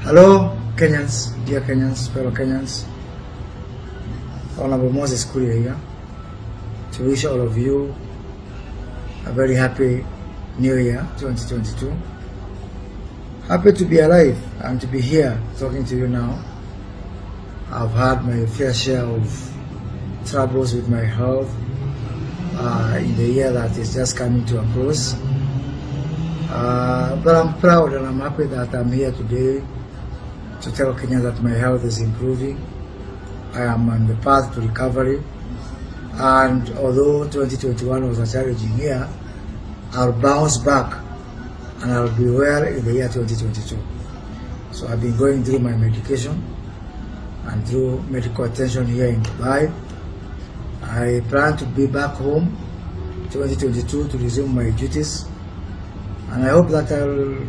Hello, Kenyans, dear Kenyans, fellow Kenyans. Honorable Moses Kuria here to wish all of you a very happy New Year 2022. Happy to be alive and to be here talking to you now. I've had my fair share of troubles with my health in the year that is just coming to a close. But I'm proud and I'm happy that I'm here today to tell Kenya that my health is improving. I am on the path to recovery, and although 2021 was a challenging year, I'll bounce back and I'll be well in the year 2022. So I've been going through my medication and through medical attention here in Dubai. I plan to be back home 2022 to resume my duties, and I hope that I'll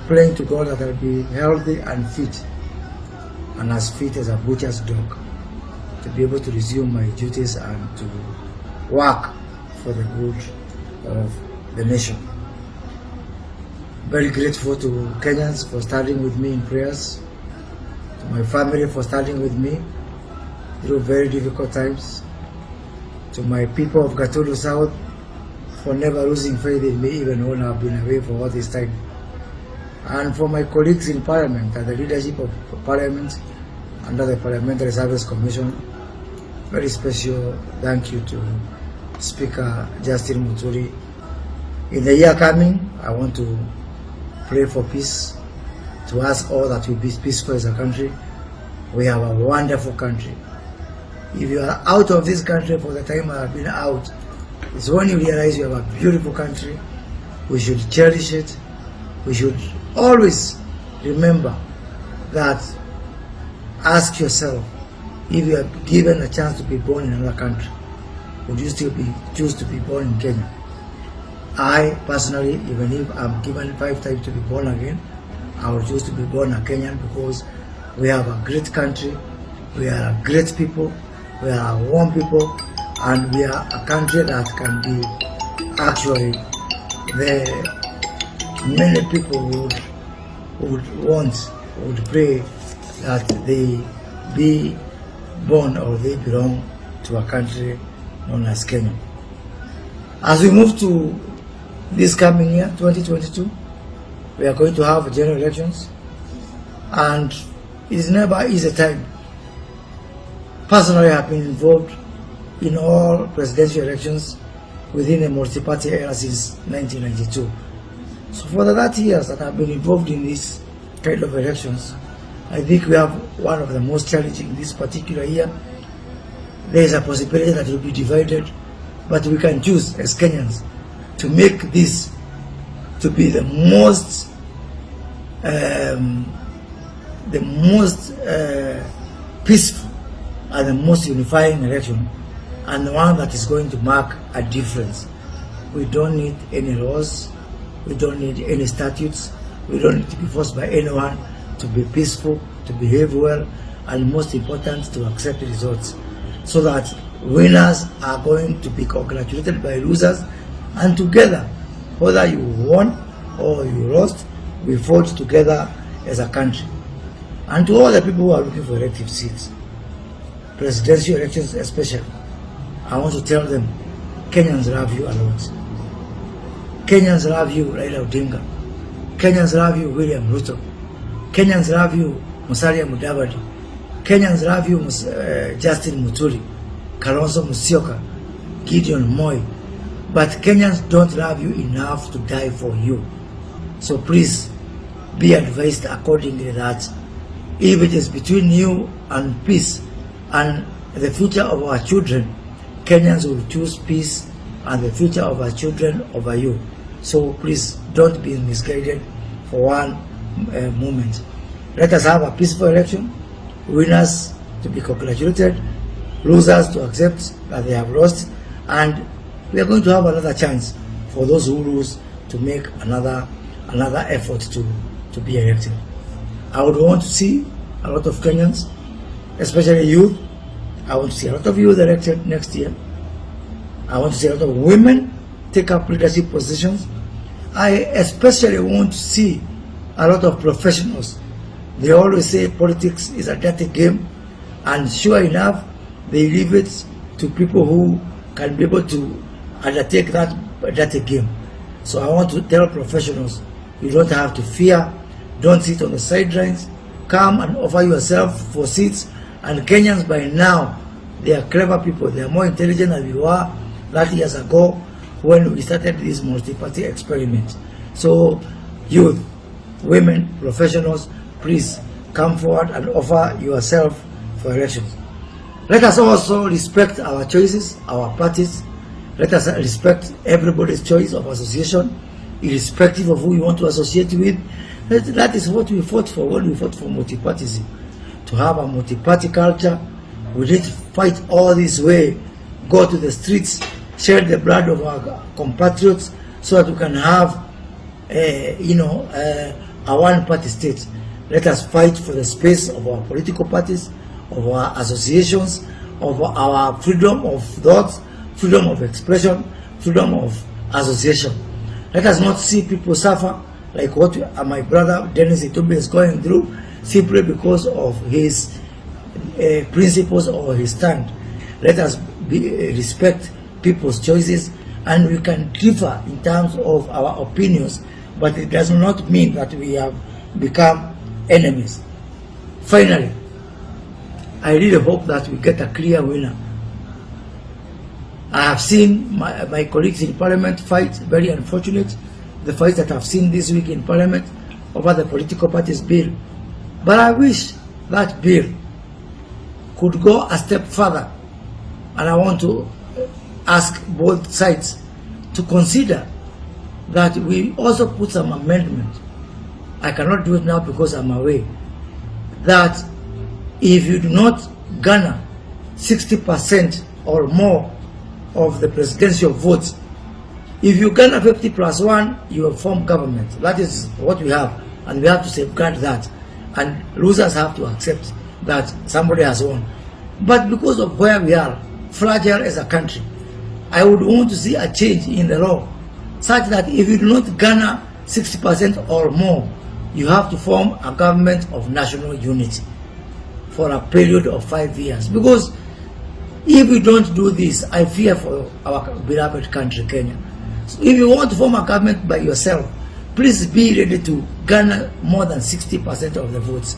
praying to God that I'll be healthy and fit, and as fit as a butcher's dog, to be able to resume my duties and to work for the good of the nation. Very grateful to Kenyans for standing with me in prayers, to my family for standing with me through very difficult times, to my people of Gatundu South for never losing faith in me even when I've been away for all this time, and for my colleagues in Parliament and the leadership of Parliament under the Parliamentary Service Commission. Very special thank you to Speaker Justin Muturi. In the year coming, I want to pray for peace, to ask all that we be peaceful as a country. We have a wonderful country. If you are out of this country for the time I have been out, it's when you realize you have a beautiful country. We should cherish it. We should always remember that. Ask yourself, if you are given a chance to be born in another country, would you still choose to be born in Kenya? I personally, even if I'm given 5 times to be born again, I would choose to be born a Kenyan, because we have a great country, we are a great people, we are a warm people, and we are a country that can be actually many people would pray that they be born or they belong to a country known as Kenya. As we move to this coming year, 2022, we are going to have general elections, and it is never easy time. Personally, I have been involved in all presidential elections within a multi-party era since 1992. So for the 30 years that I've been involved in this kind of elections, I think we have one of the most challenging this particular year. There is a possibility that it will be divided, but we can choose as Kenyans to make this to be the most peaceful and the most unifying election, and the one that is going to mark a difference. We don't need any laws, we don't need any statutes, we don't need to be forced by anyone to be peaceful, to behave well, and most important, to accept the results, so that winners are going to be congratulated by losers, and together, whether you won or you lost, we fought together as a country. And to all the people who are looking for elective seats, presidential elections especially, I want to tell them, Kenyans love you a lot. Kenyans love you, Raila Odinga. Kenyans love you, William Ruto. Kenyans love you, Mssage. Kenyans love you, Justin Muturi, Kalonzo Musyoka, Gideon Moi. But Kenyans don't love you enough to die for you. So please be advised accordingly that if it is between you and peace and the future of our children, Kenyans will choose peace and the future of our children over you. So please don't be misguided for one moment. Let us have a peaceful election, winners to be congratulated, losers to accept that they have lost, and we are going to have another chance for those who lose to make another effort to be elected. I would want to see a lot of Kenyans, especially youth. I want to see a lot of youth elected next year. I want to see a lot of women take up leadership positions. I especially want to see a lot of professionals They always say politics is a dirty game, and sure enough, they leave it to people who can be able to undertake that dirty game. So I want to tell professionals, you don't have to fear. Don't sit on the sidelines. Come and offer yourself for seats. And Kenyans by now, they are clever people. They are more intelligent than we were 30 years ago when we started this multi-party experiment. So youth, women, professionals, please come forward and offer yourself for elections. Let us also respect our choices, our parties. Let us respect everybody's choice of association, irrespective of who you want to associate with. That is what we fought for when we fought for multipartyism. To have a multi-party culture, we need to fight all this way, go to the streets, shed the blood of our compatriots, so that we can have, a one-party state. Let us fight for the space of our political parties, of our associations, of our freedom of thought, freedom of expression, freedom of association. Let us not see people suffer like what my brother Dennis Itumbi is going through, simply because of his principles or his stand. Let us respect people's choices, and we can differ in terms of our opinions, but it does not mean that we have become enemies. Finally, I really hope that we get a clear winner. I have seen my colleagues in Parliament fight, very unfortunate, the fight that I've seen this week in Parliament over the political parties bill. But I wish that bill could go a step further, and I want to ask both sides to consider that we also put some amendment. I cannot do it now because I'm away. That if you do not garner 60% or more of the presidential votes, if you garner 50+1, you will form government. That is what we have, and we have to safeguard that. And losers have to accept that somebody has won. But because of where we are, fragile as a country, I would want to see a change in the law, such that if you do not garner 60% or more, you have to form a government of national unity for a period of 5 years. Because if we don't do this, I fear for our beloved country, Kenya. So if you want to form a government by yourself, please be ready to garner more than 60% of the votes.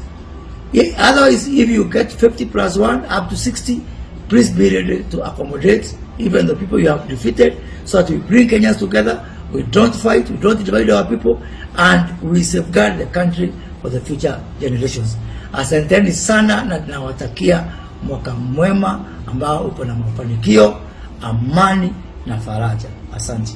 Otherwise, if you get 50+1 up to 60, please be ready to accommodate even the people you have defeated, so that we bring Kenyans together, we don't fight, we don't divide our people, and we safeguard the country for the future generations. Asanteni sana, na nawatakia mwaka mwema ambao uko na mafanikio, amani na faraja. Asante.